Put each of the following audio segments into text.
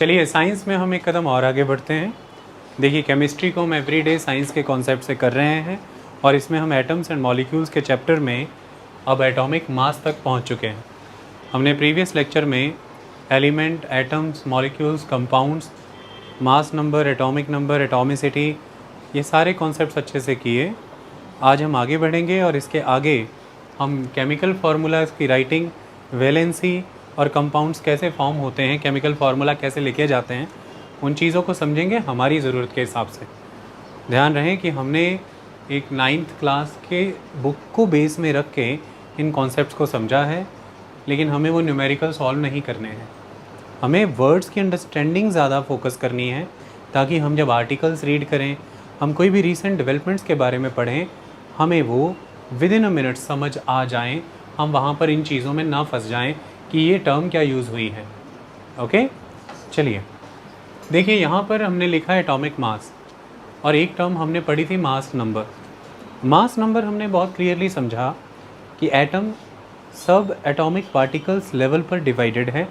चलिए साइंस में हम एक कदम और आगे बढ़ते हैं। देखिए केमिस्ट्री को हम एवरीडे साइंस के कॉन्सेप्ट से कर रहे हैं और इसमें हम एटम्स एंड मॉलिक्यूल्स के चैप्टर में अब एटॉमिक मास तक पहुंच चुके हैं। हमने प्रीवियस लेक्चर में element, atoms, molecules, compounds, mass number, atomic number, atomicity, ये सारे कॉन्सेप्ट्स अच्छे से किए। आज हम आगे बढ़ेंगे और इसके आगे हम केमिकल फार्मूलाज की राइटिंग, वैलेंसी और कंपाउंड्स कैसे फॉर्म होते हैं, केमिकल फार्मूला कैसे लिखे जाते हैं, उन चीज़ों को समझेंगे हमारी ज़रूरत के हिसाब से। ध्यान रहे कि हमने एक 9th क्लास के बुक को बेस में रख के इन कॉन्सेप्ट्स को समझा है, लेकिन हमें वो न्यूमेरिकल सॉल्व नहीं करने हैं। हमें वर्ड्स की अंडरस्टैंडिंग ज़्यादा फोकस करनी है, ताकि हम जब आर्टिकल्स रीड करें, हम कोई भी रीसेंट डेवलपमेंट्स के बारे में पढ़ें, हमें वो विद इन अ मिनट समझ आ जाएं, हम वहाँ पर इन चीज़ों में ना फंस जाएं कि ये टर्म क्या यूज़ हुई है। ओके, चलिए देखिए यहाँ पर हमने लिखा है एटॉमिक मास और एक टर्म हमने पढ़ी थी मास नंबर। मास नंबर हमने बहुत क्लियरली समझा कि एटम सब एटॉमिक पार्टिकल्स लेवल पर डिवाइडेड है,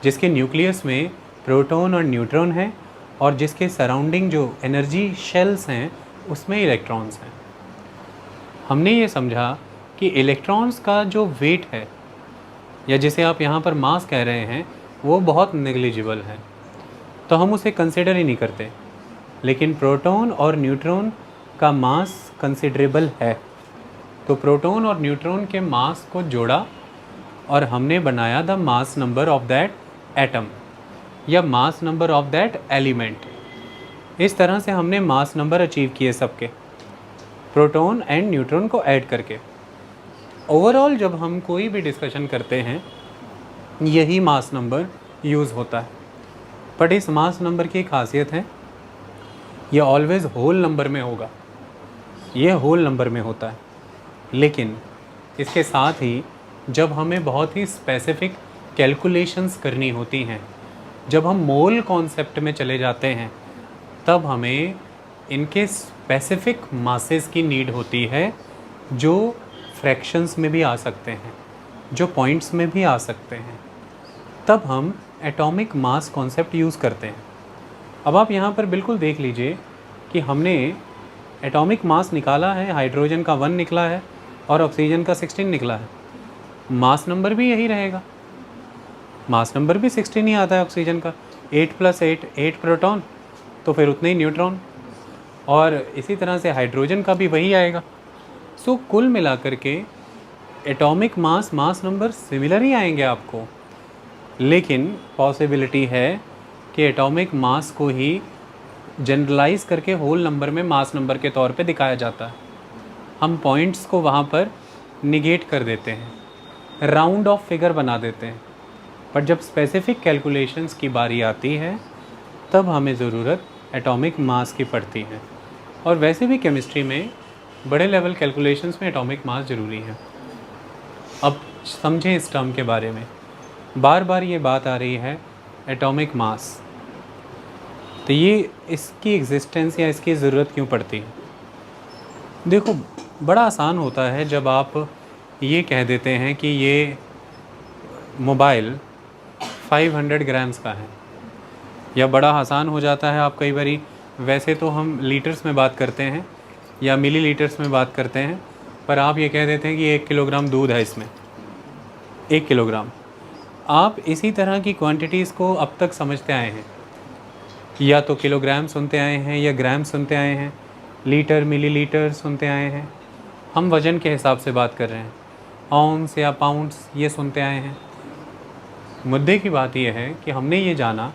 जिसके न्यूक्लियस में प्रोटॉन और न्यूट्रॉन है और जिसके सराउंडिंग जो एनर्जी शेल्स हैं उसमें इलेक्ट्रॉन्स हैं। हमने ये समझा कि इलेक्ट्रॉन्स का जो वेट है, या जिसे आप यहाँ पर मास कह रहे हैं, वो बहुत नेग्लिजिबल है, तो हम उसे कंसिडर ही नहीं करते। लेकिन प्रोटॉन और न्यूट्रॉन का मास कंसिडरेबल है, तो प्रोटॉन और न्यूट्रॉन के मास को जोड़ा और हमने बनाया the mass number of that atom या mass number of that element. इस तरह से हमने मास नंबर अचीव किए सबके, प्रोटॉन एंड न्यूट्रॉन को ऐड करके। ओवरऑल जब हम कोई भी डिस्कशन करते हैं यही मास नंबर यूज़ होता है, बट इस मास नंबर की खासियत है ये ऑलवेज़ होल नंबर में होगा, ये होल नंबर में होता है। लेकिन इसके साथ ही जब हमें बहुत ही स्पेसिफिक कैलकुलेशंस करनी होती हैं, जब हम मोल कॉन्सेप्ट में चले जाते हैं, तब हमें इनके स्पेसिफिक मासेस की नीड होती है, जो फ्रैक्शंस में भी आ सकते हैं, जो पॉइंट्स में भी आ सकते हैं। तब हम एटॉमिक मास कॉन्सेप्ट यूज़ करते हैं। अब आप यहाँ पर बिल्कुल देख लीजिए कि हमने एटॉमिक मास निकाला है, हाइड्रोजन का 1 निकला है और ऑक्सीजन का 16 निकला है। मास नंबर भी यही रहेगा, मास नंबर भी 16 ही आता है ऑक्सीजन का। 8 + 8 8 प्रोटॉन, तो फिर उतने ही न्यूट्रॉन, और इसी तरह से हाइड्रोजन का भी वही आएगा। सो कुल मिलाकर के atomic mass, mass number similar ही आएंगे आपको, लेकिन पॉसिबिलिटी है कि एटॉमिक मास को ही जनरलाइज करके होल नंबर में मास नंबर के तौर पे दिखाया जाता है। हम पॉइंट्स को वहाँ पर निगेट कर देते हैं, राउंड ऑफ फिगर बना देते हैं। पर जब स्पेसिफिक कैलकुलेशंस की बारी आती है, तब हमें ज़रूरत एटॉमिक मास की पड़ती है। और वैसे भी केमिस्ट्री में बड़े लेवल कैलकुलेशंस में एटॉमिक मास ज़रूरी है। अब समझें इस टर्म के बारे में, बार बार ये बात आ रही है एटॉमिक मास, तो ये इसकी एग्जिस्टेंस या इसकी ज़रूरत क्यों पड़ती है? देखो, बड़ा आसान होता है जब आप ये कह देते हैं कि ये मोबाइल 500 ग्राम्स का है, या बड़ा आसान हो जाता है, आप कई बारी वैसे तो हम लीटर्स में बात करते हैं या मिलीलीटर्स में बात करते हैं, पर आप ये कह देते हैं कि 1 किलोग्राम दूध है इसमें, 1 किलोग्राम। आप इसी तरह की क्वांटिटीज़ को अब तक समझते आए हैं, या तो किलोग्राम सुनते आए हैं या ग्राम सुनते आए हैं, लीटर, मिलीलीटर सुनते आए हैं। हम वज़न के हिसाब से बात कर रहे हैं, आउंस या पाउंड्स ये सुनते आए हैं। मुद्दे की बात यह है कि हमने ये जाना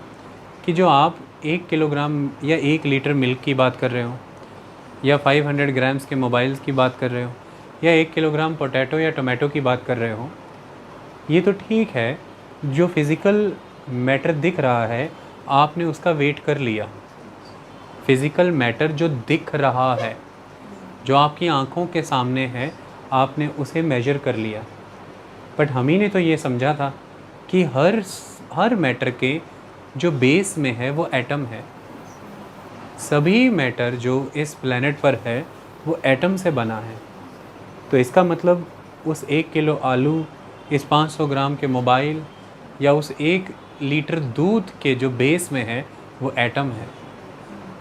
कि जो आप 1 किलोग्राम या 1 लीटर मिल्क की बात कर रहे हो, या 500 ग्राम्स के मोबाइल्स की बात कर रहे हो, या 1 किलोग्राम पोटैटो या टोमेटो की बात कर रहे हो, ये तो ठीक है, जो फिज़िकल मैटर दिख रहा है आपने उसका वेट कर लिया। फिज़िकल मैटर जो दिख रहा है, जो आपकी आंखों के सामने है, आपने उसे मेजर कर लिया। बट हम ही ने तो ये समझा था कि हर मैटर के जो बेस में है वो एटम है। सभी मैटर जो इस प्लेनेट पर है वो एटम से बना है। तो इसका मतलब उस 1 किलो आलू, इस 500 ग्राम के मोबाइल, या उस 1 लीटर दूध के जो बेस में है वो एटम है।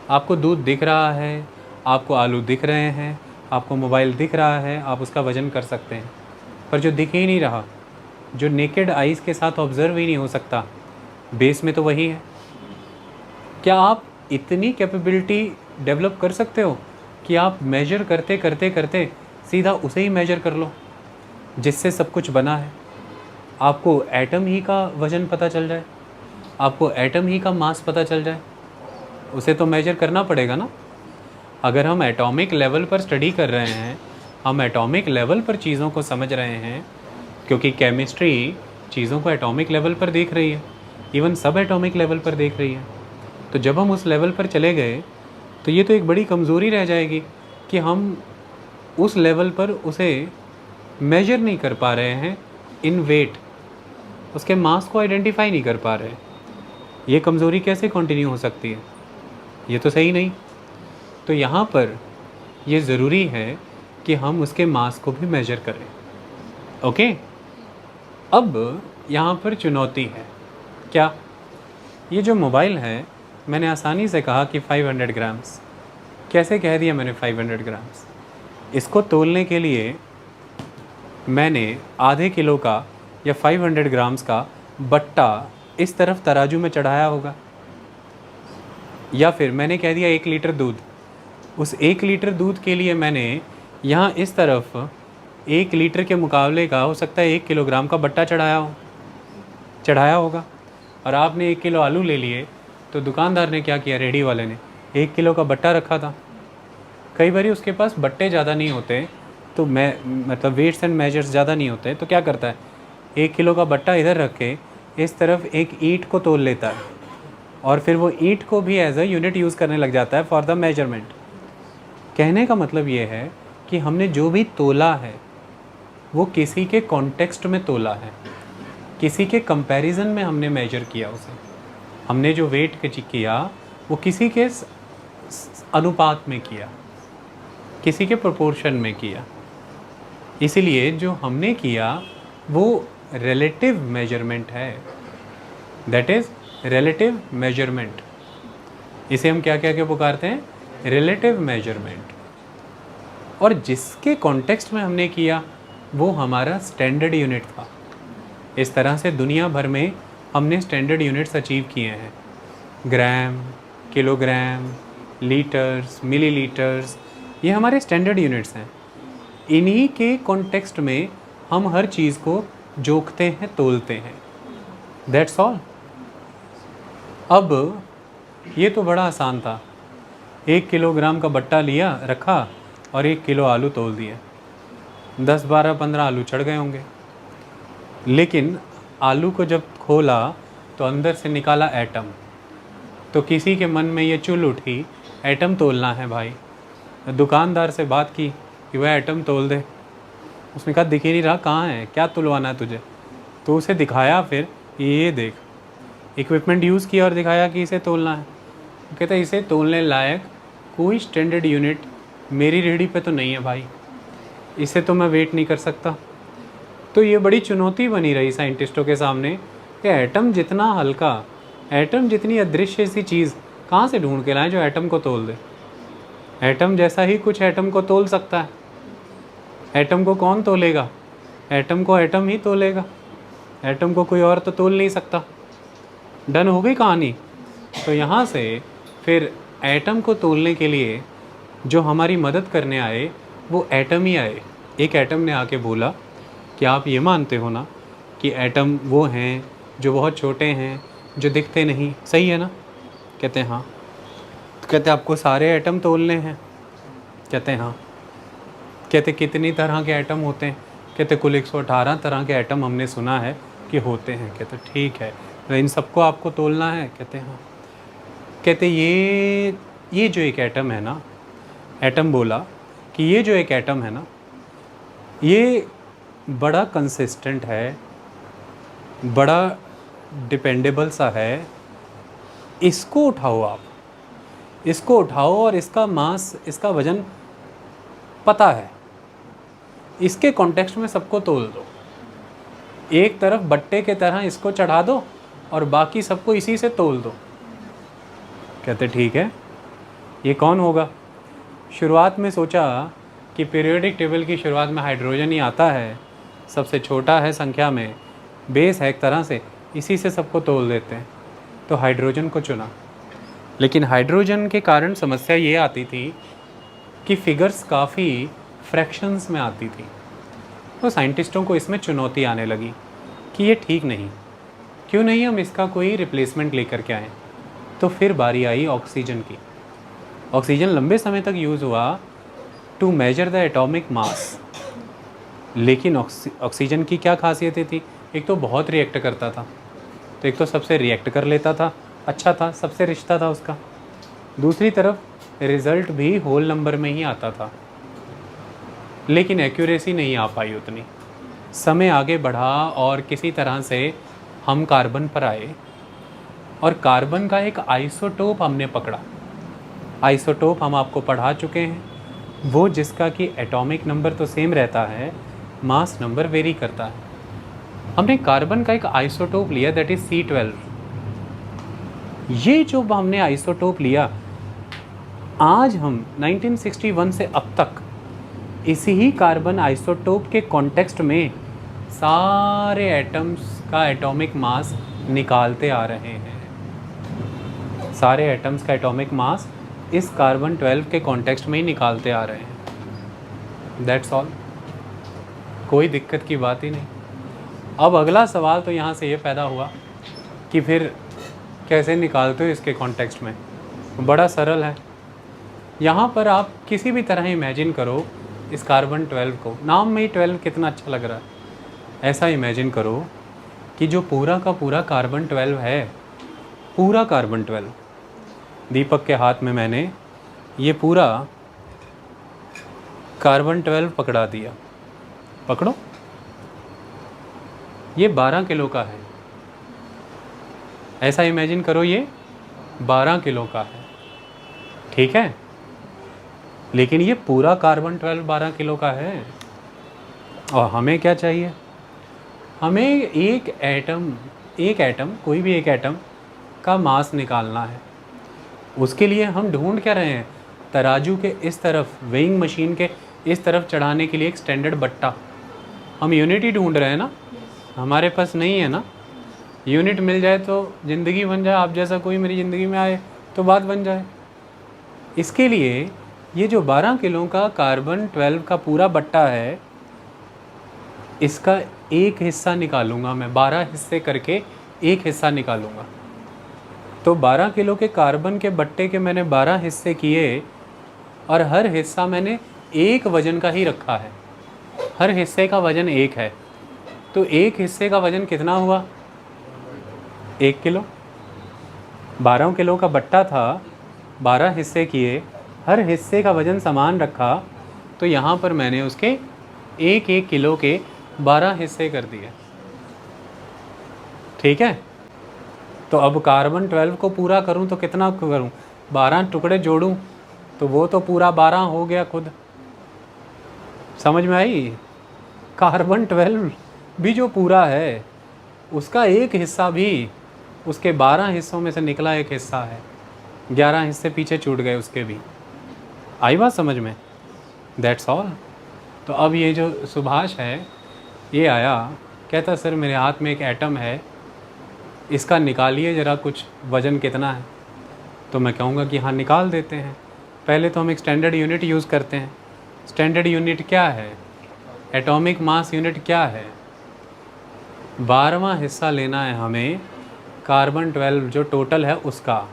आपको दूध दिख रहा है, आपको आलू दिख रहे हैं, आपको मोबाइल दिख रहा है, आप उसका वज़न कर सकते हैं, पर जो दिख ही नहीं रहा, जो नेकेड आइज़ के साथ ऑब्ज़र्व ही नहीं हो सकता, बेस में तो वही है। क्या आप इतनी कैपेबिलिटी डेवलप कर सकते हो कि आप मेजर करते करते करते सीधा उसे ही मेजर कर लो जिससे सब कुछ बना है? आपको एटम ही का वज़न पता चल जाए, आपको एटम ही का मास पता चल जाए, उसे तो मेजर करना पड़ेगा ना। अगर हम एटॉमिक लेवल पर स्टडी कर रहे हैं, हम एटॉमिक लेवल पर चीज़ों को समझ रहे हैं, क्योंकि केमिस्ट्री चीज़ों को एटॉमिक लेवल पर देख रही है, इवन सब एटॉमिक लेवल पर देख रही है। तो जब हम उस लेवल पर चले गए तो ये तो एक बड़ी कमज़ोरी रह जाएगी कि हम उस लेवल पर उसे मेजर नहीं कर पा रहे हैं इन वेट, उसके मास को आइडेंटिफाई नहीं कर पा रहे। ये कमज़ोरी कैसे कंटिन्यू हो सकती है? ये तो सही नहीं। तो यहाँ पर ये ज़रूरी है कि हम उसके मास को भी मेजर करें। ओके, अब यहाँ पर चुनौती है क्या? ये जो मोबाइल है, मैंने आसानी से कहा कि 500 ग्राम्स। कैसे कह दिया मैंने 500 ग्राम्स? इसको तोलने के लिए मैंने आधे किलो का या 500 ग्राम्स का बट्टा इस तरफ तराजू में चढ़ाया होगा, या फिर मैंने कह दिया 1 लीटर दूध। उस 1 लीटर दूध के लिए मैंने यहाँ इस तरफ 1 लीटर के मुकाबले का हो सकता है 1 किलोग्राम का बट्टा चढ़ाया होगा। और आपने 1 किलो आलू ले लिए तो दुकानदार ने क्या किया, रेडी वाले ने 1 किलो का बट्टा रखा था। कई बार उसके पास बट्टे ज़्यादा नहीं होते, तो मतलब वेट्स एंड मेजर्स ज़्यादा नहीं होते, तो क्या करता है, 1 किलो का बट्टा इधर रख के इस तरफ एक ईंट को तोल लेता है, और फिर वो ईंट को भी एज अ यूनिट यूज़ करने लग जाता है फॉर द मेजरमेंट। कहने का मतलब ये है कि हमने जो भी तोला है वो किसी के कॉन्टेक्स्ट में तोला है, किसी के कंपैरिजन में हमने मेजर किया उसे। हमने जो वेट किया वो किसी के अनुपात में किया, किसी के प्रोपोर्शन में किया। इसीलिए जो हमने किया वो रिलेटिव मेजरमेंट है, दैट इज़ रिलेटिव मेजरमेंट। इसे हम क्या क्या क्या पुकारते हैं, रिलेटिव मेजरमेंट। और जिसके कॉन्टेक्स्ट में हमने किया वो हमारा स्टैंडर्ड यूनिट था। इस तरह से दुनिया भर में हमने स्टैंडर्ड यूनिट्स अचीव किए हैं, ग्राम, किलोग्राम, लीटर्स, मिलीलीटर्स, ये हमारे स्टैंडर्ड यूनिट्स हैं। इन्हीं के कॉन्टेक्स्ट में हम हर चीज़ को जोखते हैं, तोलते हैं, दैट्स ऑल। अब ये तो बड़ा आसान था, 1 किलोग्राम का बट्टा लिया, रखा और 1 किलो आलू तोल दिए, 10, 12, 15 आलू चढ़ गए होंगे। लेकिन आलू को जब खोला तो अंदर से निकाला एटम। तो किसी के मन में ये चुल उठी, एटम तोलना है भाई। दुकानदार से बात की कि वह एटम तोल दे। उसने कहा दिख ही नहीं रहा, कहाँ है, क्या तुलवाना है तुझे? तो उसे दिखाया, फिर ये देख, इक्विपमेंट यूज़ किया और दिखाया कि इसे तोलना है। कहता है इसे तोलने लायक कोई स्टैंडर्ड यूनिट मेरी रेहड़ी पे तो नहीं है भाई, इसे तो मैं वेट नहीं कर सकता। तो ये बड़ी चुनौती बनी रही साइंटिस्टों के सामने कि एटम जितना हल्का, एटम जितनी अदृश्य सी चीज़ कहाँ से ढूंढ के लाएं जो एटम को तोल दे। एटम जैसा ही कुछ एटम को तोल सकता है। एटम को कौन तोलेगा? एटम को एटम ही तोलेगा, एटम को कोई और तो तोल नहीं सकता। डन हो गई कहानी। तो यहाँ से फिर एटम को तोलने के लिए जो हमारी मदद करने आए वो एटम ही आए। एक एटम ने आके बोला कि आप ये मानते हो ना कि एटम वो हैं जो बहुत छोटे हैं, जो दिखते नहीं, सही है ना? कहते हैं हाँ। तो कहते आपको सारे एटम तोलने हैं? कहते हैं हाँ। कहते कितनी तरह के एटम होते हैं? कहते कुल 118 तरह के एटम हमने सुना है कि होते हैं। कहते ठीक है, तो इन सबको आपको तोलना है? कहते हाँ। कहते ये जो एक एटम है ना, एटम बोला कि ये जो एक एटम है ना, ये बड़ा कंसिस्टेंट है, बड़ा डिपेंडेबल सा है, इसको उठाओ आप, इसको उठाओ और इसका मास, इसका वज़न पता है, इसके कॉन्टेक्स्ट में सबको तोल दो, एक तरफ बट्टे के तरह इसको चढ़ा दो और बाकी सबको इसी से तोल दो। कहते ठीक है, ये कौन होगा? शुरुआत में सोचा कि पीरियोडिक टेबल की शुरुआत में हाइड्रोजन ही आता है, सबसे छोटा है संख्या में, बेस है एक तरह से, इसी से सबको तोल देते हैं, तो हाइड्रोजन को चुना। लेकिन हाइड्रोजन के कारण समस्या ये आती थी कि फिगर्स काफ़ी फ्रैक्शंस में आती थी, तो साइंटिस्टों को इसमें चुनौती आने लगी कि ये ठीक नहीं, क्यों नहीं हम इसका कोई रिप्लेसमेंट लेकर के आएँ। तो फिर बारी आई ऑक्सीजन की। ऑक्सीजन लंबे समय तक यूज़ हुआ to measure the atomic mass. लेकिन ऑक्सीजन की क्या खासियतें थी? एक तो बहुत रिएक्ट करता था, तो एक तो सबसे रिएक्ट कर लेता था, अच्छा था, सबसे रिश्ता था उसका। दूसरी तरफ रिज़ल्ट भी होल नंबर में ही आता था, लेकिन एक्यूरेसी नहीं आ पाई उतनी। समय आगे बढ़ा और किसी तरह से हम कार्बन पर आए, और कार्बन का एक आइसोटोप हमने पकड़ा। आइसोटोप हम आपको पढ़ा चुके हैं, वो जिसका कि एटॉमिक नंबर तो सेम रहता है, मास नंबर वेरी करता है। हमने कार्बन का एक आइसोटोप लिया, दैट इज C12। ये जो हमने आइसोटोप लिया, आज हम 1961 से अब तक इसी ही कार्बन आइसोटोप के कॉन्टेक्स्ट में सारे एटम्स का एटॉमिक मास निकालते आ रहे हैं। सारे एटम्स का एटॉमिक मास इस कार्बन 12 के कॉन्टेक्स्ट में ही निकालते आ रहे हैं। दैट्स ऑल, कोई दिक्कत की बात ही नहीं। अब अगला सवाल तो यहाँ से ये पैदा हुआ कि फिर कैसे निकालते हो इसके कॉन्टेक्स्ट में? बड़ा सरल है। यहाँ पर आप किसी भी तरह इमेजिन करो इस कार्बन 12 को, नाम में ही 12 कितना अच्छा लग रहा है, ऐसा इमेजिन करो कि जो पूरा का पूरा कार्बन 12 है, पूरा कार्बन 12, दीपक के हाथ में मैंने ये पूरा कार्बन 12 पकड़ा दिया। पकड़ो, ये 12 किलो का है, ऐसा इमेजिन करो ये 12 किलो का है, ठीक है? लेकिन ये पूरा कार्बन 12 12 किलो का है। और हमें क्या चाहिए? हमें एक एटम कोई भी एक एटम का मास निकालना है। उसके लिए हम ढूंढ क्या रहे हैं? तराजू के इस तरफ, वेइंग मशीन के इस तरफ चढ़ाने के लिए एक स्टैंडर्ड बट्टा। हम यूनिट ही ढूंढ रहे हैं ना, हमारे पास नहीं है ना। यूनिट मिल जाए तो ज़िंदगी बन जाए, आप जैसा कोई मेरी ज़िंदगी में आए तो बात बन जाए। इसके लिए ये जो 12 किलो का कार्बन 12 का पूरा बट्टा है, इसका एक हिस्सा निकालूंगा मैं, 12 हिस्से करके एक हिस्सा निकालूंगा। तो 12 किलो के कार्बन के बट्टे के मैंने 12 हिस्से किए, और हर हिस्सा मैंने एक वजन का ही रखा है। हर हिस्से का वजन 1 है, तो एक हिस्से का वजन कितना हुआ? 1 किलो। 12 किलो का बट्टा था, 12 हिस्से किए, हर हिस्से का वजन समान रखा, तो यहाँ पर मैंने उसके 1-1 किलो के 12 हिस्से कर दिए, ठीक है? तो अब कार्बन 12 को पूरा करूं तो कितना करूं? 12 टुकड़े जोड़ूं तो वो तो पूरा 12 हो गया खुद। समझ में आई? कार्बन 12 भी जो पूरा है, उसका एक हिस्सा भी उसके 12 हिस्सों में से निकला एक हिस्सा है। 11 हिस्से पीछे छूट गए उसके भी। आई बात समझ में? That's all. तो अब ये जो सुभाष है, ये आया, कहता सर मेरे हाथ में एक एटम है, इसका निकालिए ज़रा कुछ वज़न कितना है। तो मैं कहूँगा कि हाँ निकाल देते हैं। पहले तो हम एक स्टैंडर्ड यूनिट यूज़ करते हैं। स्टैंडर्ड यूनिट क्या है? एटॉमिक मास यूनिट क्या है? 12वां हिस्सा लेना है हमें कार्बन 12 जो टोटल है उसका।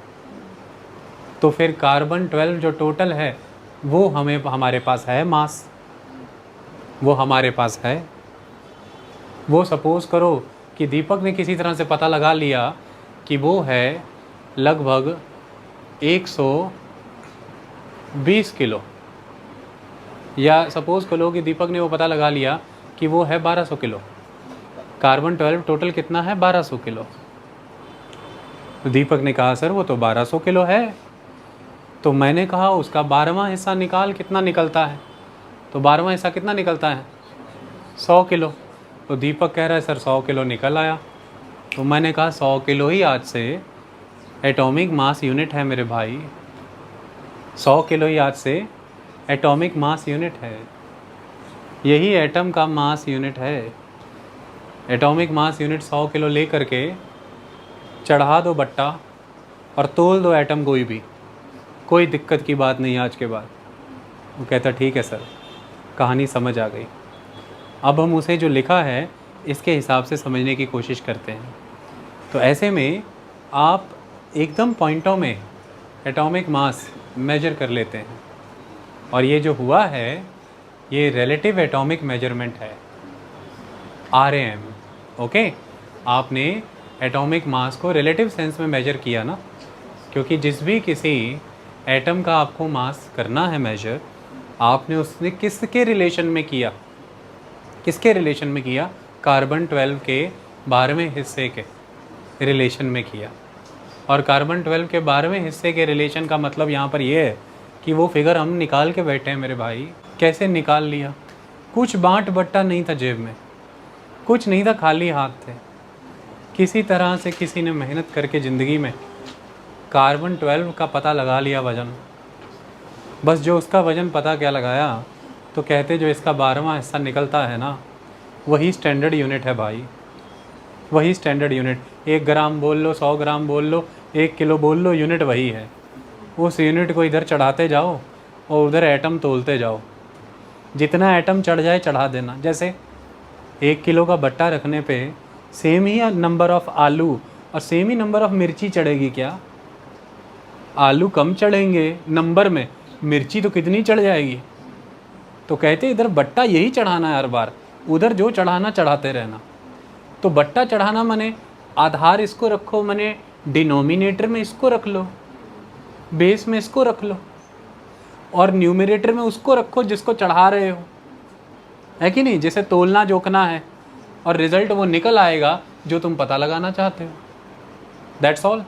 तो फिर कार्बन 12 जो टोटल है वो हमारे पास है मास, वो हमारे पास है। वो सपोज़ करो कि दीपक ने किसी तरह से पता लगा लिया कि वो है लगभग 120 किलो, या सपोज़ करो कि दीपक ने वो पता लगा लिया कि वो है 1200 किलो। कार्बन 12 टोटल कितना है? 1200 किलो। तो दीपक ने कहा सर वो तो 1200 किलो है। तो मैंने कहा उसका 12वां हिस्सा निकाल, कितना निकलता है? तो 12वां हिस्सा कितना निकलता है? 100 किलो। तो दीपक कह रहा है सर 100 किलो निकल आया। तो मैंने कहा 100 किलो ही आज से एटॉमिक मास यूनिट है मेरे भाई, 100 किलो ही आज से एटॉमिक मास यूनिट है। यही एटम का मास यूनिट है। एटॉमिक मास यूनिट 100 किलो ले करके चढ़ा दो बट्टा और तोल दो एटम कोई दिक्कत की बात नहीं आज के बाद। वो कहता ठीक है सर, कहानी समझ आ गई। अब हम उसे जो लिखा है इसके हिसाब से समझने की कोशिश करते हैं। तो ऐसे में आप एकदम पॉइंटों में एटॉमिक मास मेजर कर लेते हैं। और ये जो हुआ है ये रिलेटिव एटॉमिक मेजरमेंट है, RAM। ओके, आपने एटॉमिक मास को रिलेटिव सेंस में मेजर किया ना, क्योंकि जिस भी किसी एटम का आपको मास करना है मेजर, आपने उसने किसके रिलेशन में किया, किसके रिलेशन में किया? कार्बन 12 के 12वें हिस्से के रिलेशन में किया। और कार्बन 12 के 12वें हिस्से के रिलेशन का मतलब यहाँ पर ये है कि वो फिगर हम निकाल के बैठे हैं मेरे भाई। कैसे निकाल लिया? कुछ बांट बट्टा नहीं था जेब में, कुछ नहीं था, खाली हाथ थे। किसी तरह से किसी ने मेहनत करके ज़िंदगी में कार्बन 12 का पता लगा लिया वज़न। बस जो उसका वज़न पता क्या लगाया, तो कहते जो इसका 12वां हिस्सा निकलता है ना, वही स्टैंडर्ड यूनिट है भाई, वही स्टैंडर्ड यूनिट। 1 ग्राम बोल लो, 100 ग्राम बोल लो, 1 किलो बोल लो, यूनिट वही है। उस यूनिट को इधर चढ़ाते जाओ और उधर एटम तोलते जाओ। जितना एटम चढ़ जाए चढ़ा देना। जैसे 1 किलो का बट्टा रखने पे सेम ही नंबर ऑफ़ आलू और सेम ही नंबर ऑफ़ मिर्ची चढ़ेगी क्या? आलू कम चढ़ेंगे नंबर में, मिर्ची तो कितनी चढ़ जाएगी। तो कहते इधर बट्टा यही चढ़ाना है हर बार, उधर जो चढ़ाना चढ़ाते रहना। तो बट्टा चढ़ाना माने आधार इसको रखो, माने डिनोमिनेटर में इसको रख लो, बेस में इसको रख लो, और न्यूमरेटर में उसको रखो जिसको चढ़ा रहे हो, है कि नहीं? जैसे तोलना जोखना है और रिज़ल्ट वो निकल आएगा जो तुम पता लगाना चाहते हो। That's all.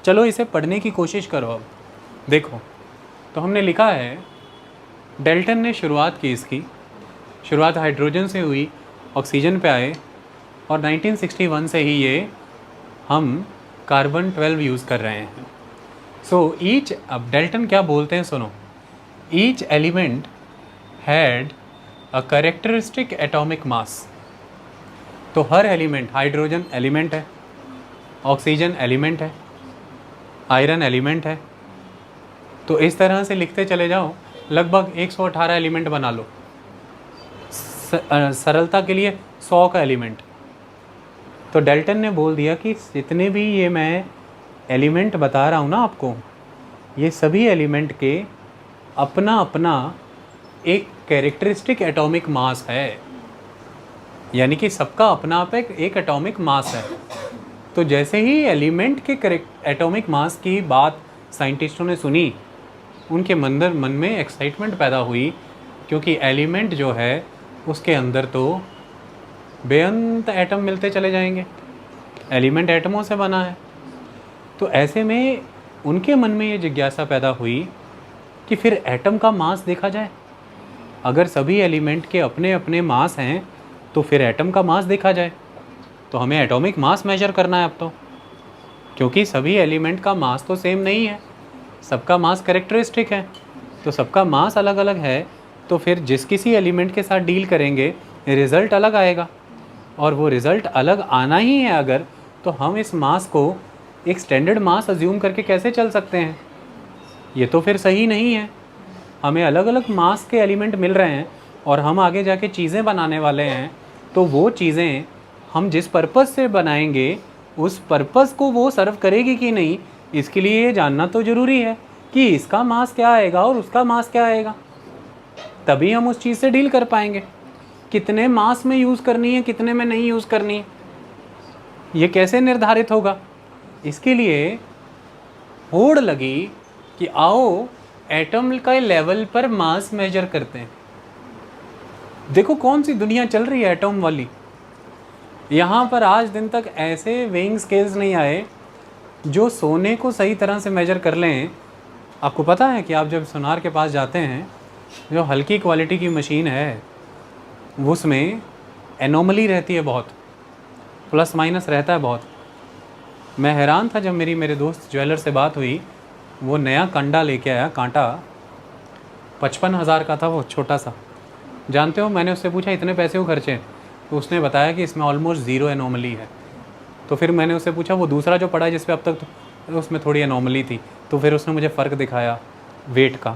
चलो इसे पढ़ने की कोशिश करो। अब देखो, तो हमने लिखा है डेल्टन ने शुरुआत की, इसकी शुरुआत हाइड्रोजन से हुई, ऑक्सीजन पे आए, और 1961 से ही ये हम कार्बन 12 यूज़ कर रहे हैं। सो ईच, अब डेल्टन क्या बोलते हैं सुनो, each element had a characteristic atomic mass. तो हर एलिमेंट, हाइड्रोजन एलिमेंट है, ऑक्सीजन एलिमेंट है, आयरन एलिमेंट है। तो इस तरह से लिखते चले जाओ, लगभग 118 एलिमेंट बना लो, सरलता के लिए 100 का एलिमेंट। तो डेल्टन ने बोल दिया कि जितने भी ये मैं एलिमेंट बता रहा हूँ ना आपको, ये सभी एलिमेंट के अपना अपना एक कैरेक्टरिस्टिक एटॉमिक मास है, यानी कि सबका अपना आप एक एटॉमिक मास है। तो जैसे ही एलिमेंट के एटॉमिक मास की बात साइंटिस्टों ने सुनी, उनके मन में एक्साइटमेंट पैदा हुई, क्योंकि एलिमेंट जो है उसके अंदर तो बेअंत एटम मिलते चले जाएंगे, एलिमेंट एटमों से बना है। तो ऐसे में उनके मन में ये जिज्ञासा पैदा हुई कि फिर एटम का मास देखा जाए। अगर सभी एलिमेंट के अपने अपने मास हैं तो फिर एटम का मास देखा जाए। तो हमें एटॉमिक मास मेजर करना है अब तो, क्योंकि सभी एलिमेंट का मास तो सेम नहीं है, सबका मास कैरेक्टरिस्टिक है। तो सबका मास अलग अलग है, तो फिर जिस किसी एलिमेंट के साथ डील करेंगे रिज़ल्ट अलग आएगा, और वो रिज़ल्ट अलग आना ही है अगर, तो हम इस मास को एक स्टैंडर्ड मास अज्यूम करके कैसे चल सकते हैं? ये तो फिर सही नहीं है। हमें अलग अलग मास के एलिमेंट मिल रहे हैं और हम आगे जाके चीज़ें बनाने वाले हैं, तो वो चीज़ें हम जिस पर्पज़ से बनाएंगे उस पर्पज़ को वो सर्व करेगी कि नहीं, इसके लिए ये जानना तो ज़रूरी है कि इसका मास क्या आएगा और उसका मास क्या आएगा। तभी हम उस चीज़ से डील कर पाएंगे। कितने मास में यूज़ करनी है, कितने में नहीं यूज़ करनी है, ये कैसे निर्धारित होगा? इसके लिए होड़ लगी कि आओ एटम का लेवल पर मास मेजर करते हैं। देखो कौन सी दुनिया चल रही है एटम वाली। यहाँ पर आज दिन तक ऐसे वेइंग स्केल्स नहीं आए जो सोने को सही तरह से मेजर कर लें। आपको पता है कि आप जब सोनार के पास जाते हैं, जो हल्की क्वालिटी की मशीन है उसमें एनोमली रहती है बहुत, प्लस माइनस रहता है बहुत। मैं हैरान था जब मेरे दोस्त ज्वेलर से बात हुई, वो नया कंडा लेके आया, कांटा 55,000 का था वो, छोटा सा। जानते हो, मैंने उससे पूछा इतने पैसे क्यों खर्चे, तो उसने बताया कि इसमें ऑलमोस्ट ज़ीरो एनोमली है। तो फिर मैंने उससे पूछा वो दूसरा जो पड़ा है जिस पे अब तक तो उसमें थोड़ी एनोमली थी, तो फिर उसने मुझे फ़र्क दिखाया वेट का।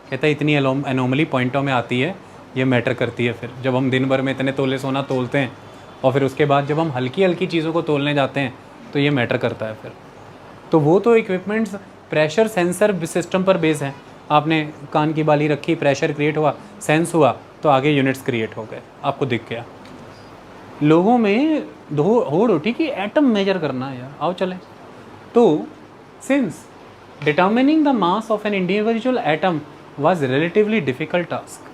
कहता है इतनी एनोमली पॉइंटों में आती है, ये मैटर करती है। फिर जब हम दिन भर में इतने तोले सोना तोलते हैं और फिर उसके बाद जब हम हल्की हल्की चीज़ों को तोलने जाते हैं तो ये मैटर करता है फिर। तो वो तो इक्विपमेंट्स प्रेशर सेंसर सिस्टम पर बेस हैं। आपने कान की बाली रखी, प्रेशर क्रिएट हुआ, सेंस हुआ, तो आगे यूनिट्स क्रिएट हो गए, आपको दिख गया। लोगों में होड़ उठी कि एटम मेजर करना है यार, आओ चले। तो since determining the mass of an individual atom was relatively difficult task.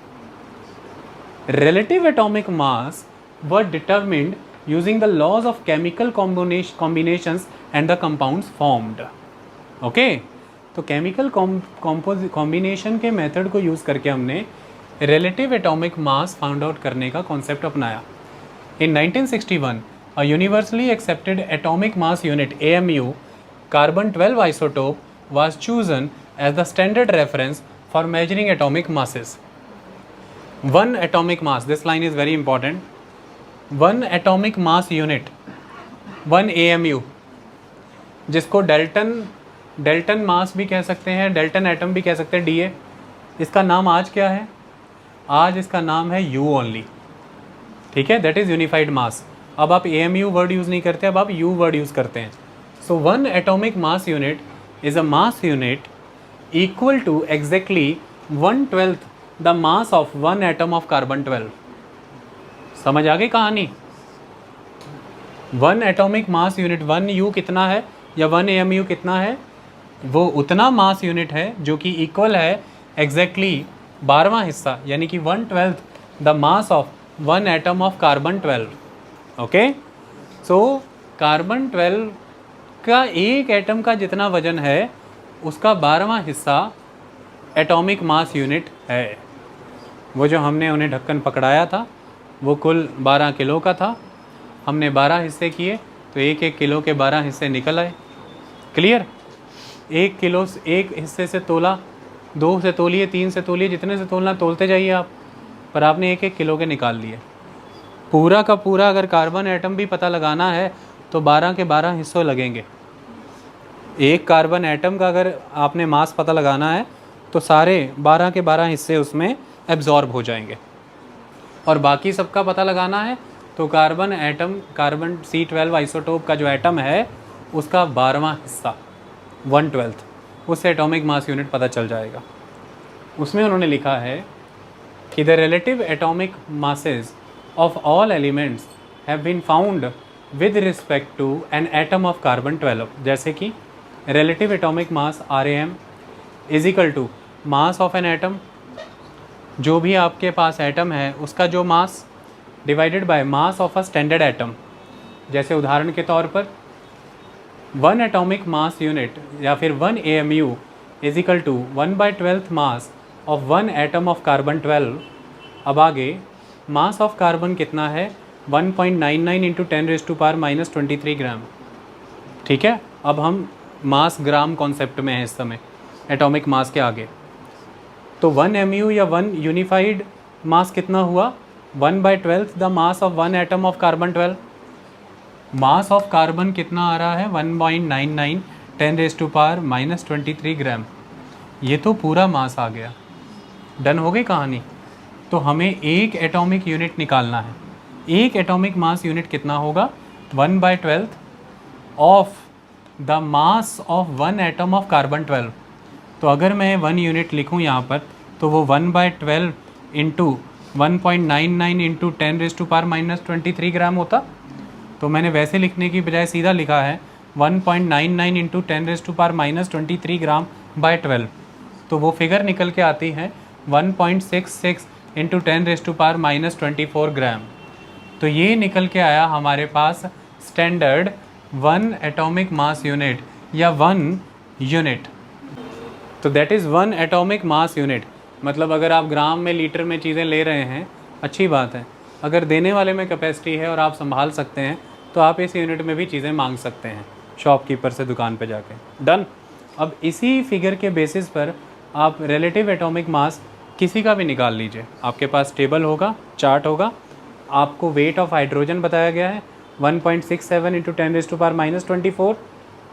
Relative atomic mass were determined using the laws of chemical combinations and the compounds formed. Okay? तो केमिकल कॉम्बिनेशन के method को use करके हमने relative atomic मास found out करने का concept अपनाया। In 1961, a universally accepted atomic mass unit AMU, carbon-12 isotope, was chosen as the standard reference for measuring atomic masses. One atomic mass, this line is very important. One atomic mass unit, one AMU, जिसको Dalton मास भी कह सकते हैं, Dalton atom भी कह सकते हैं, DA। इसका नाम आज क्या है? आज इसका नाम है U ओनली। ठीक है, दैट इज़ यूनिफाइड मास। अब आप AMU वर्ड यूज़ नहीं करते, अब आप U वर्ड यूज़ करते हैं। So one atomic mass unit is a mass unit equal to exactly 1/12 the mass of one atom of carbon-12। समझ आ गई कहानी? One atomic mass unit, 1U कितना है या 1 AMU कितना है? वो उतना मास यूनिट है जो कि इक्वल है एग्जैक्टली 12वां हिस्सा, यानी कि 1/12 the mass of one atom of carbon twelve. Okay, so carbon twelve का एक एटम का जितना वजन है उसका 12वां हिस्सा एटॉमिक मास यूनिट है। वो जो हमने उन्हें ढक्कन पकड़ाया था वो कुल 12 किलो का था। हमने 12 हिस्से किए तो एक एक किलो के 12 हिस्से निकल आए। क्लियर? एक किलो एक हिस्से से तोला, 2 से तोलिए, 3 से तोलिए, जितने से तोलना तोलते जाइए आप, पर आपने एक एक किलो के निकाल लिए। पूरा का पूरा अगर कार्बन एटम भी पता लगाना है तो 12 के 12 हिस्सों लगेंगे। एक कार्बन एटम का अगर आपने मास पता लगाना है तो सारे 12 के 12 हिस्से उसमें एब्जॉर्ब हो जाएंगे। और बाकी सबका पता लगाना है तो carbon atom, carbon C12 isotope का जो एटम है उसका 12वां हिस्सा 1/12, उससे एटॉमिक मास यूनिट पता चल जाएगा। उसमें उन्होंने लिखा है कि the relative atomic masses of all elements have been found with respect to an atom of carbon twelve. जैसे कि relative atomic mass RAM is equal to mass of an atom, जो भी आपके पास एटम है उसका जो मास, divided by mass of a standard atom. जैसे उदाहरण के तौर पर 1 एटॉमिक मास यूनिट या फिर 1 AMU is equal to 1/12 mass of 1 atom of carbon twelve. अब आगे मास ऑफ कार्बन कितना है? 1.99 इंटू 10⁻⁻23 ग्राम। ठीक है, अब हम मास ग्राम कॉन्सेप्ट में है इस समय एटॉमिक मास के आगे। तो 1 MU या 1 यूनिफाइड मास कितना हुआ? 1/12 the mass of 1 atom of carbon twelve. Mass of carbon कितना आ रहा है? 1.99 10⁻⁻23 ग्राम। ये तो पूरा मास आ गया। डन हो गई कहानी। तो हमें एक एटॉमिक यूनिट निकालना है। एक एटॉमिक मास यूनिट कितना होगा? 1/12 of the mass of 1 atom of carbon twelve. तो अगर मैं 1 यूनिट लिखूँ यहाँ पर तो वो 1/12 इंटू 1.99 इंटू 10⁻⁻23 ग्राम होता। तो मैंने वैसे लिखने की बजाय सीधा लिखा है 1.99 इंटू 10⁻⁻23 ग्राम बाय 12। तो वो फिगर निकल के आती है 1.66 इंटू 10⁻⁻24 ग्राम। तो ये निकल के आया हमारे पास स्टैंडर्ड 1 एटॉमिक मास यूनिट या 1 यूनिट। तो that is 1 atomic mass unit. मतलब अगर आप ग्राम में, लीटर में चीज़ें ले रहे हैं, अच्छी बात है। अगर देने वाले में कैपेसिटी है और आप संभाल सकते हैं तो आप इस यूनिट में भी चीज़ें मांग सकते हैं शॉपकीपर से दुकान पे जाके। डन। अब इसी फिगर के बेसिस पर आप रिलेटिव एटॉमिक मास किसी का भी निकाल लीजिए। आपके पास टेबल होगा, चार्ट होगा, आपको वेट ऑफ हाइड्रोजन बताया गया है 1.67 इंटू 10⁻⁻24।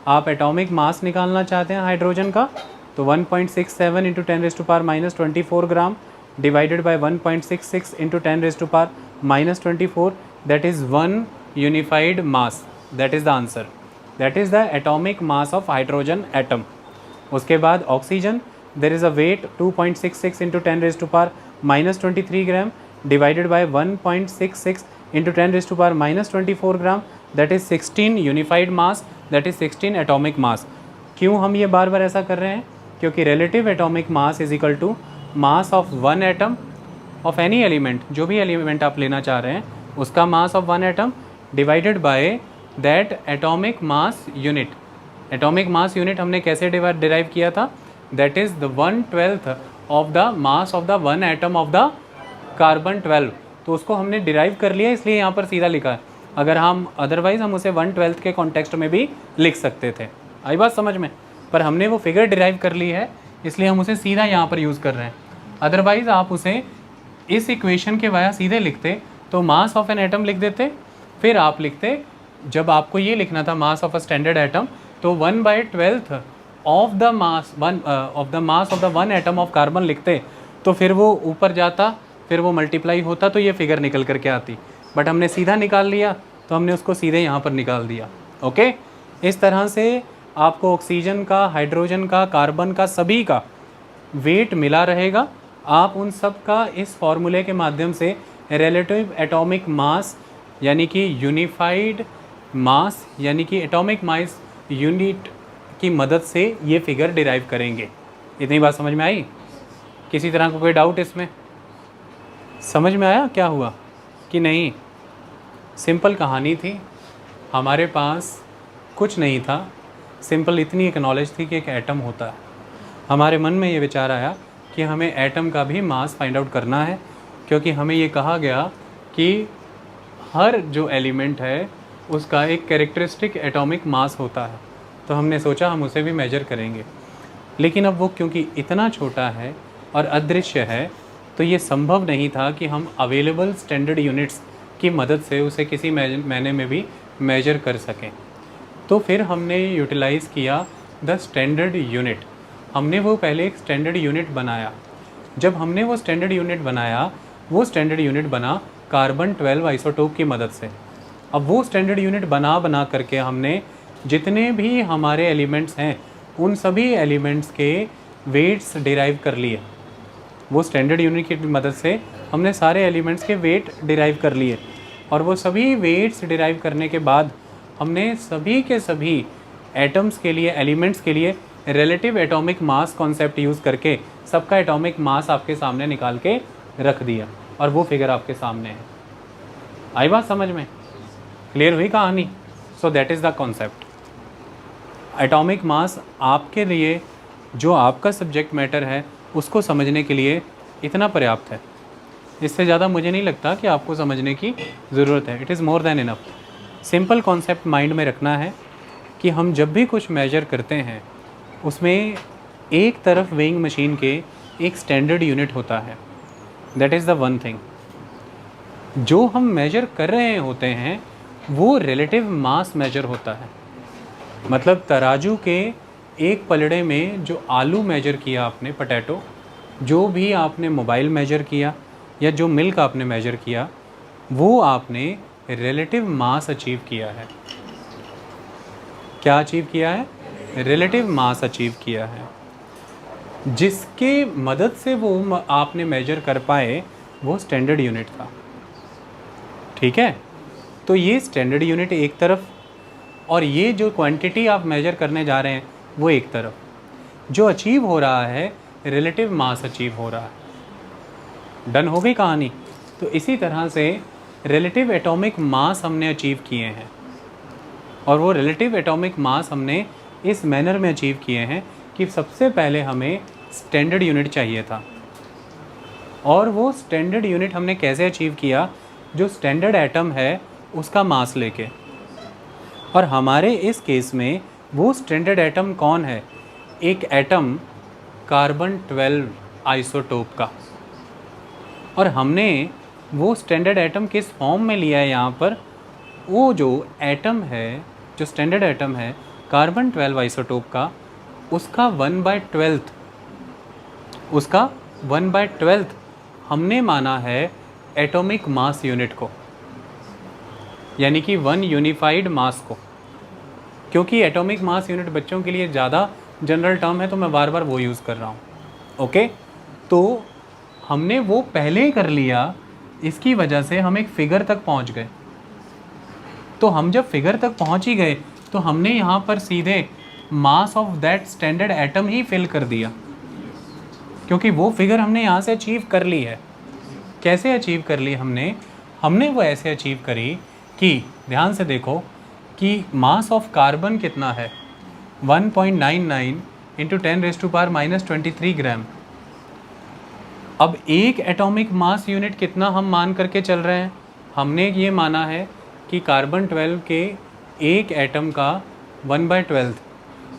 आप एटॉमिक मास निकालना चाहते हैं हाइड्रोजन का, तो 1.67 into 10⁻⁻24 gram divided by 1.66 into 10⁻⁻24, that is 1 unified mass. That is the answer. That is the atomic mass of hydrogen atom. उसके बाद oxygen, there is a weight 2.66 into 10⁻⁻23 gram divided by 1.66 into 10⁻⁻24 gram, that is 16 unified mass, that is 16 atomic mass. क्यों हम ये बार बार ऐसा कर रहे हैं? क्योंकि relative atomic mass is equal to mass of one atom of any element, जो भी एलिमेंट आप लेना चाह रहे हैं उसका mass of one atom divided by that atomic mass unit. Atomic mass unit हमने कैसे डिराइव किया था? That is the 1/12 of the mass of the one atom of the carbon 12। तो उसको हमने डिराइव कर लिया, इसलिए यहाँ पर सीधा लिखा है। अगर हम अदरवाइज़ हम उसे 1/12 के कॉन्टेक्स्ट में भी लिख सकते थे। आई बात समझ में? पर हमने वो फिगर डिराइव कर ली है, इसलिए हम उसे सीधा यहाँ पर यूज़ कर रहे हैं। अदरवाइज़ आप उसे इस इक्वेशन के वाया सीधे लिखते तो मास ऑफ एन एटम लिख देते, फिर आप लिखते, जब आपको ये लिखना था मास ऑफ अ स्टैंडर्ड एटम, तो 1/12 of the mass of the one atom of carbon लिखते, तो फिर वो ऊपर जाता, फिर वो मल्टीप्लाई होता, तो ये फिगर निकल करके आती। बट हमने सीधा निकाल लिया, तो हमने उसको सीधे यहाँ पर निकाल दिया। ओके, इस तरह से आपको ऑक्सीजन का, हाइड्रोजन का, कार्बन का, सभी का वेट मिला रहेगा। आप उन सब का इस फॉर्मूले के माध्यम से रिलेटिव एटॉमिक मास यानी कि यूनिफाइड मास यानी कि एटॉमिक मास यूनिट की मदद से ये फिगर डिराइव करेंगे। इतनी बात समझ में आई? किसी तरह का कोई डाउट इसमें? समझ में आया क्या हुआ कि नहीं? सिंपल कहानी थी, हमारे पास कुछ नहीं था, सिंपल इतनी एक नॉलेज थी कि एक एटम होता है। हमारे मन में ये विचार आया कि हमें एटम का भी मास फाइंड आउट करना है, क्योंकि हमें ये कहा गया कि हर जो एलिमेंट है उसका एक कैरेक्टरिस्टिक एटॉमिक मास होता है। तो हमने सोचा हम उसे भी मेजर करेंगे, लेकिन अब वो क्योंकि इतना छोटा है और अदृश्य है, तो ये संभव नहीं था कि हम अवेलेबल स्टैंडर्ड यूनिट्स की मदद से उसे किसी मैने में भी मेजर कर सकें। तो फिर हमने यूटिलाइज़ किया द स्टैंडर्ड यूनिट। हमने वो पहले एक स्टैंडर्ड यूनिट बनाया। जब हमने वो स्टैंडर्ड यूनिट बनाया, वो स्टैंडर्ड यूनिट बना कार्बन 12 आइसोटोप की मदद से। अब वो स्टैंडर्ड यूनिट बना करके हमने जितने भी हमारे एलिमेंट्स हैं उन सभी एलिमेंट्स के वेट्स डिराइव कर लिए। वो स्टैंडर्ड यूनिट की मदद से हमने सारे एलिमेंट्स के वेट डिराइव कर लिए, और वो सभी वेट्स डिराइव करने के बाद हमने सभी के सभी एटम्स के लिए, एलिमेंट्स के लिए रिलेटिव एटॉमिक मास कॉन्सेप्ट यूज़ करके सबका एटॉमिक मास आपके सामने निकाल के रख दिया, और वो फिगर आपके सामने है। आई बात समझ में? क्लियर हुई कहानी? So that is the concept. Atomic mass आपके लिए, जो आपका सब्जेक्ट मैटर है उसको समझने के लिए इतना पर्याप्त है। इससे ज़्यादा मुझे नहीं लगता कि आपको समझने की ज़रूरत है। It is more than enough. Simple concept mind में रखना है कि हम जब भी कुछ मेजर करते हैं उसमें एक तरफ वेइंग मशीन के एक स्टैंडर्ड यूनिट होता है। That is the one thing. जो हम मेजर कर रहे होते हैं वो रिलेटिव मास मेजर होता है। मतलब तराजू के एक पलड़े में जो आलू मेजर किया आपने, पोटैटो, जो भी आपने मोबाइल मेजर किया या जो मिल्क आपने मेजर किया, वो आपने रिलेटिव मास अचीव किया है। क्या अचीव किया है? रिलेटिव मास अचीव किया है। जिसके मदद से वो आपने मेजर कर पाए वो स्टैंडर्ड यूनिट था। ठीक है? तो ये स्टैंडर्ड यूनिट एक तरफ, और ये जो क्वांटिटी आप मेजर करने जा रहे हैं वो एक तरफ। जो अचीव हो रहा है रिलेटिव मास अचीव हो रहा है। डन हो गई कहानी? तो इसी तरह से रिलेटिव एटॉमिक मास हमने अचीव किए हैं, और वो रिलेटिव एटॉमिक मास हमने इस मैनर में अचीव किए हैं कि सबसे पहले हमें स्टैंडर्ड यूनिट चाहिए था, और वो स्टैंडर्ड यूनिट हमने कैसे अचीव किया? जो स्टैंडर्ड एटम है उसका मास लेके। और हमारे इस केस में वो स्टैंडर्ड एटम कौन है? एक एटम कार्बन 12 आइसोटोप का। और हमने वो स्टैंडर्ड एटम किस फॉर्म में लिया है यहाँ पर? वो जो एटम है, जो स्टैंडर्ड एटम है कार्बन 12 आइसोटोप का, उसका 1/12 हमने माना है एटॉमिक मास यूनिट को, यानी कि 1 यूनिफाइड मास को। क्योंकि एटॉमिक मास यूनिट बच्चों के लिए ज़्यादा जनरल टर्म है तो मैं बार बार वो यूज़ कर रहा हूँ। ओके, तो हमने वो पहले ही कर लिया, इसकी वजह से हम एक फिगर तक पहुँच गए। तो हम जब फिगर तक पहुँच ही गए तो हमने यहाँ पर सीधे mass of that standard atom ही फिल कर दिया, क्योंकि वो फिगर हमने यहाँ से अचीव कर ली है। कैसे अचीव कर ली हमने वो ऐसे अचीव करी कि ध्यान से देखो कि मास ऑफ कार्बन कितना है, 1.99 इंटू 10⁻⁻23 ग्राम। अब एक एटॉमिक मास यूनिट कितना हम मान करके चल रहे हैं? हमने ये माना है कि कार्बन 12 के एक एटम का 1/12,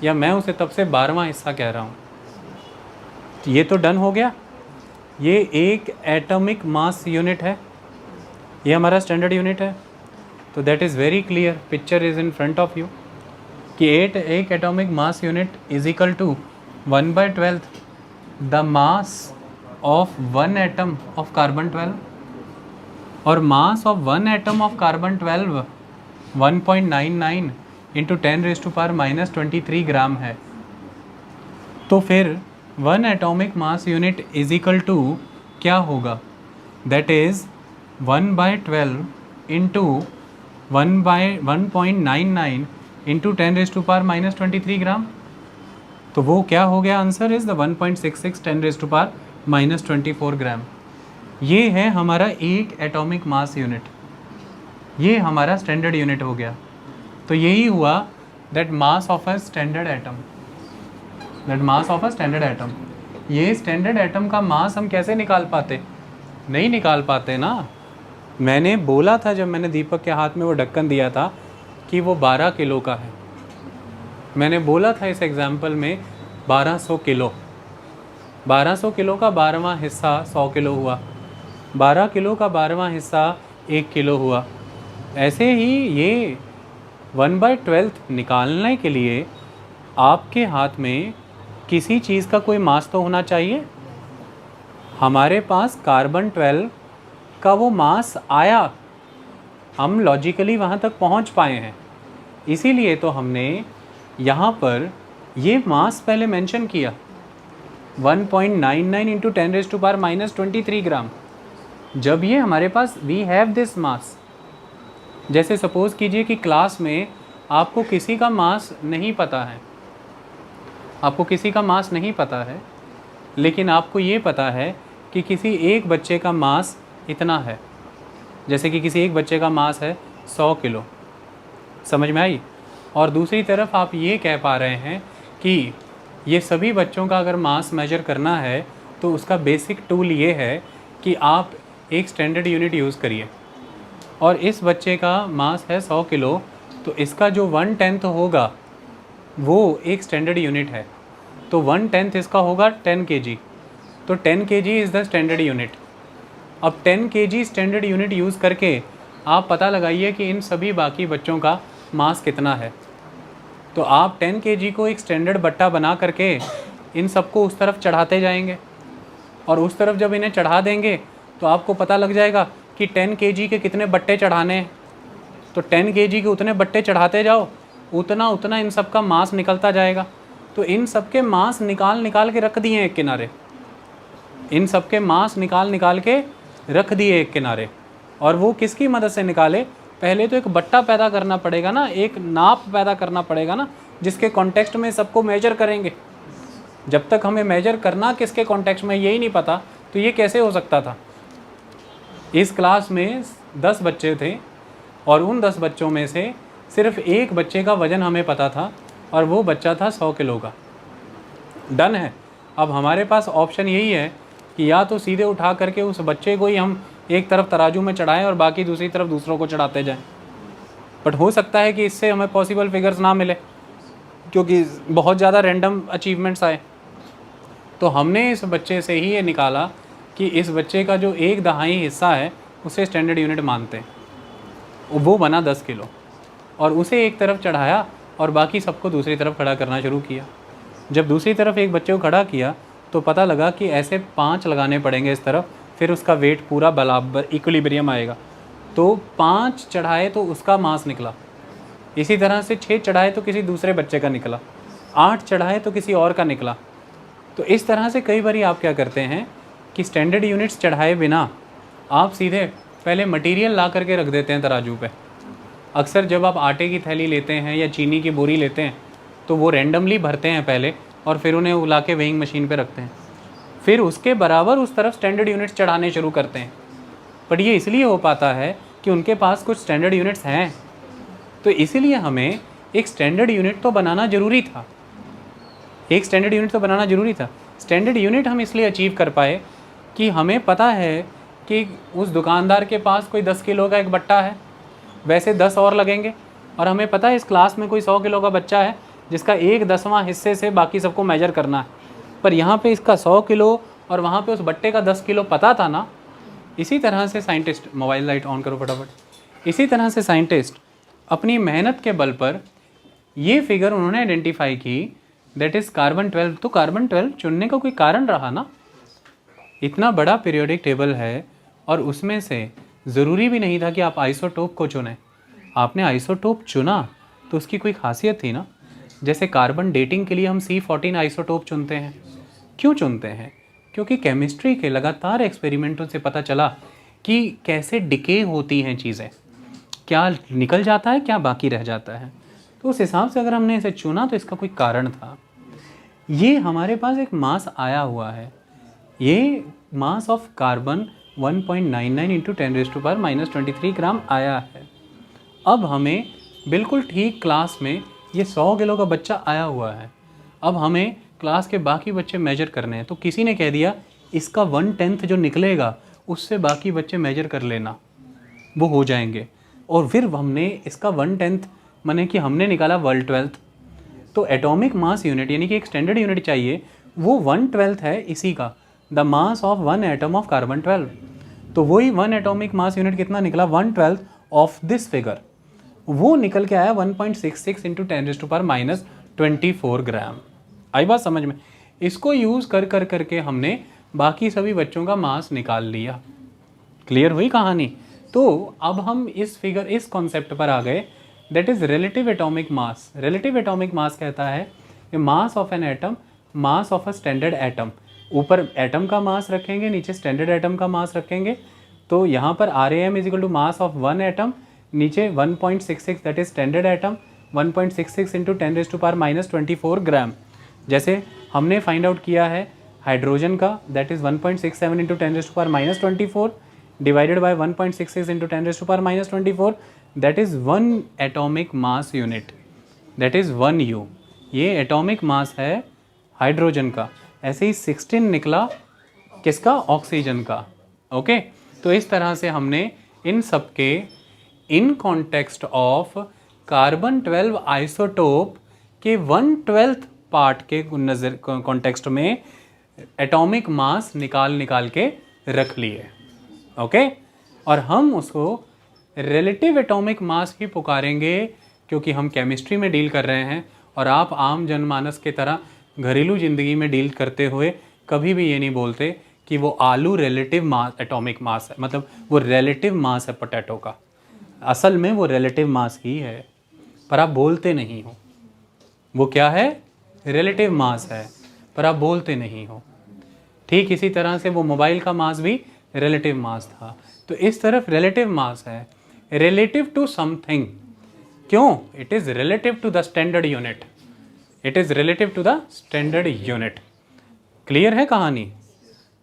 या मैं उसे तब से 12वां हिस्सा कह रहा हूँ। ये तो डन हो गया, ये एक एटॉमिक मास यूनिट है, ये हमारा स्टैंडर्ड यूनिट है। तो that is very clear, picture is in front of you कि एक atomic mass unit is equal to 1/12 the mass of 1 atom of carbon 12, और mass of 1 atom of carbon 12 1.99 into 10⁻⁻23 gram है। तो फिर 1 atomic mass unit is equal to क्या होगा? That is 1/12 into 1.99 into 10⁻⁻23 gram. तो वो क्या हो गया? आंसर इज़ द 1.66 10⁻⁻24 ग्राम। ये है हमारा एक एटॉमिक मास यूनिट, ये हमारा स्टैंडर्ड यूनिट हो गया। तो यही हुआ that mass of a standard atom, ये स्टैंडर्ड एटम का मास हम कैसे निकाल पाते? नहीं निकाल पाते ना। मैंने बोला था जब मैंने दीपक के हाथ में वो ढक्कन दिया था कि वो 12 किलो का है। मैंने बोला था इस एग्जाम्पल में 1200 किलो, 1200 किलो का 12वां हिस्सा 100 किलो हुआ, 12 किलो का 12वां हिस्सा 1 किलो हुआ। ऐसे ही ये 1/12 निकालने के लिए आपके हाथ में किसी चीज़ का कोई मास तो होना चाहिए। हमारे पास कार्बन 12 का वो मास आया, हम लॉजिकली वहाँ तक पहुँच पाए हैं, इसीलिए तो हमने यहाँ पर ये मास पहले मेंशन किया 1.99 इंटू 10⁻⁻23 ग्राम। जब ये हमारे पास वी हैव दिस मास, जैसे सपोज़ कीजिए कि क्लास में आपको किसी का मास नहीं पता है, लेकिन आपको ये पता है कि किसी एक बच्चे का मास इतना है, जैसे कि किसी एक बच्चे का मास है 100 किलो, समझ में आई? और दूसरी तरफ आप ये कह पा रहे हैं कि ये सभी बच्चों का अगर मास मेजर करना है तो उसका बेसिक टूल ये है कि आप एक स्टैंडर्ड यूनिट यूज़ करिए, और इस बच्चे का मास है 100 किलो, तो इसका जो 1/10 होगा वो एक स्टैंडर्ड यूनिट है, तो 1/10 इसका होगा 10 kg, तो 10 kg is the standard unit. अब 10 kg स्टैंडर्ड यूनिट यूज़ करके आप पता लगाइए कि इन सभी बाकी बच्चों का मास कितना है। तो आप 10 kg को एक स्टैंडर्ड बट्टा बना करके इन सबको उस तरफ चढ़ाते जाएंगे, और उस तरफ जब इन्हें चढ़ा देंगे तो आपको पता लग जाएगा कि 10 kg के कितने बट्टे चढ़ाने हैं। तो 10 kg के उतने बट्टे चढ़ाते जाओ, उतना इन सब का मास निकलता जाएगा। तो इन सब के मास निकाल के रख दिए एक किनारे, इन सब के मास निकाल के रख दिए एक किनारे। और वो किसकी मदद से निकाले? पहले तो एक बट्टा पैदा करना पड़ेगा ना, एक नाप पैदा करना पड़ेगा ना, जिसके कॉन्टेक्स्ट में सबको मेजर करेंगे। जब तक हमें मेजर करना किसके कॉन्टेक्स्ट में यही नहीं पता, तो ये कैसे हो सकता था? इस क्लास में 10 बच्चे थे, और उन 10 बच्चों में से सिर्फ एक बच्चे का वज़न हमें पता था, और वो बच्चा था 100 किलो का। डन है। अब हमारे पास ऑप्शन यही है कि या तो सीधे उठा करके उस बच्चे को ही हम एक तरफ तराजू में चढ़ाएं और बाकी दूसरी तरफ दूसरों को चढ़ाते जाएं। बट हो सकता है कि इससे हमें पॉसिबल फिगर्स ना मिले क्योंकि बहुत ज़्यादा रैंडम अचीवमेंट्स आए। तो हमने इस बच्चे से ही ये निकाला कि इस बच्चे का जो 1/2 हिस्सा है उसे स्टैंडर्ड यूनिट मानते हैं, वो बना 10 किलो, और उसे एक तरफ चढ़ाया और बाकी सबको दूसरी तरफ खड़ा करना शुरू किया। जब दूसरी तरफ एक बच्चे को खड़ा किया तो पता लगा कि ऐसे 5 लगाने पड़ेंगे इस तरफ, फिर उसका वेट पूरा बराबर इक्विलिब्रियम आएगा। तो 5 चढ़ाए तो उसका मास निकला, इसी तरह से 6 चढ़ाए तो किसी दूसरे बच्चे का निकला, 8 चढ़ाए तो किसी और का निकला। तो इस तरह से कई बार आप क्या करते हैं कि स्टैंडर्ड यूनिट्स चढ़ाए बिना आप सीधे पहले मटेरियल ला करके रख देते हैं तराजू पे। अक्सर जब आप आटे की थैली लेते हैं या चीनी की बोरी लेते हैं तो वो रैंडमली भरते हैं पहले और फिर उन्हें उला के वेइंग मशीन पे रखते हैं, फिर उसके बराबर उस तरफ स्टैंडर्ड यूनिट्स चढ़ाने शुरू करते हैं। बट ये इसलिए हो पाता है कि उनके पास कुछ स्टैंडर्ड यूनिट्स हैं, तो इसीलिए हमें एक स्टैंडर्ड यूनिट तो बनाना ज़रूरी था, एक स्टैंडर्ड यूनिट तो बनाना ज़रूरी था। स्टैंडर्ड यूनिट हम इसलिए अचीव कर पाए कि हमें पता है कि उस दुकानदार के पास कोई 10 किलो का एक बट्टा है, वैसे 10 और लगेंगे, और हमें पता है इस क्लास में कोई 100 किलो का बच्चा है जिसका 1/10वां हिस्से से बाकी सबको मेजर करना है। पर यहाँ पे इसका 100 किलो और वहाँ पे उस बट्टे का 10 किलो पता था ना। इसी तरह से साइंटिस्ट, मोबाइल लाइट ऑन करो फटाफट, इसी तरह से साइंटिस्ट अपनी मेहनत के बल पर ये फिगर उन्होंने आइडेंटिफाई की, दैट इज़ कार्बन 12। तो कार्बन 12 चुनने का कोई कारण रहा ना, इतना बड़ा पीरियोडिक टेबल है और उसमें से ज़रूरी भी नहीं था कि आप आइसोटोप को चुनें। आपने आइसोटोप चुना तो उसकी कोई खासियत थी ना। जैसे कार्बन डेटिंग के लिए हम C14 आइसोटोप चुनते हैं। क्यों चुनते हैं? क्योंकि केमिस्ट्री के लगातार एक्सपेरिमेंटों से पता चला कि कैसे डिके होती हैं चीज़ें, क्या निकल जाता है, क्या बाकी रह जाता है। तो उस हिसाब से अगर हमने इसे चुना तो इसका कोई कारण था। ये हमारे पास एक मास आया हुआ है, ये मास ऑफ कार्बन 1.99 इंटू 10⁻⁻23 ग्राम आया है। अब हमें बिल्कुल ठीक क्लास में ये 100 किलो का बच्चा आया हुआ है। अब हमें क्लास के बाकी बच्चे मेजर करने हैं। तो किसी ने कह दिया इसका 1/10 जो निकलेगा उससे बाकी बच्चे मेजर कर लेना, वो हो जाएंगे। और फिर हमने इसका 1/10 माने कि हमने निकाला 1/12। तो एटॉमिक मास यूनिट यानी कि एक स्टैंडर्ड यूनिट चाहिए, वो 1/12 है इसी का, the mass of 1 atom of carbon 12। तो वही 1 एटॉमिक मास यूनिट कितना निकला, 1/12 ऑफ दिस फिगर, वो निकल के आया 1.66 इंटू 10⁻⁻24 ग्राम। आई बात समझ में? इसको यूज़ कर करके हमने बाकी सभी बच्चों का मास निकाल लिया। क्लियर हुई कहानी? तो अब हम इस फिगर, इस कॉन्सेप्ट पर आ गए, that is relative atomic mass. Relative atomic मास कहता है कि मास of an atom, mass of a standard atom. ऊपर एटम का मास रखेंगे, नीचे स्टैंडर्ड एटम का मास रखेंगे। तो यहाँ पर RAM is equal to mass of 1 atom, नीचे 1.66 that is standard atom, 1.66 into 10⁻⁻24 gram. जैसे हमने फाइंड आउट किया है हाइड्रोजन का, that is 1.67 into 10⁻⁻24 divided by 1.66 into 10⁻⁻24, that is 1 atomic mass unit, that is 1 U। ये एटॉमिक मास है hydrogen का। ऐसे ही 16 निकला किसका, ऑक्सीजन का। ओके, तो इस तरह से हमने इन सब के in context of carbon 12 isotope के 1/12 पार्ट के नज़र कॉन्टेक्स्ट में एटॉमिक मास निकाल के रख लिए। ओके, और हम उसको रिलेटिव एटॉमिक मास ही पुकारेंगे क्योंकि हम केमिस्ट्री में डील कर रहे हैं और आप आम जनमानस के तरह घरेलू ज़िंदगी में डील करते हुए कभी भी ये नहीं बोलते कि वो आलू रिलेटिव मास एटॉमिक मास है, मतलब वो रिलेटिव मास है पोटैटो का। असल में वो रिलेटिव मास ही है, पर आप बोलते नहीं हो। वो क्या है, रिलेटिव मास है, पर आप बोलते नहीं हो। ठीक इसी तरह से वो मोबाइल का मास भी रिलेटिव मास था। तो इस तरफ रिलेटिव मास है, रिलेटिव टू समथिंग। क्यों? It is relative to the standard unit, it is relative to the standard unit. Clear है कहानी?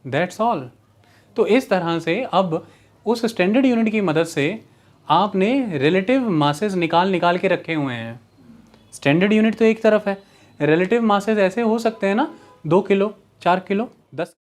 That's all. तो इस तरह से अब उस स्टैंडर्ड यूनिट की मदद से आपने रिलेटिव मासेस निकाल के रखे हुए हैं। स्टैंडर्ड यूनिट तो एक तरफ है, रिलेटिव मासेस ऐसे हो सकते हैं ना, 2 किलो, 4 किलो, 10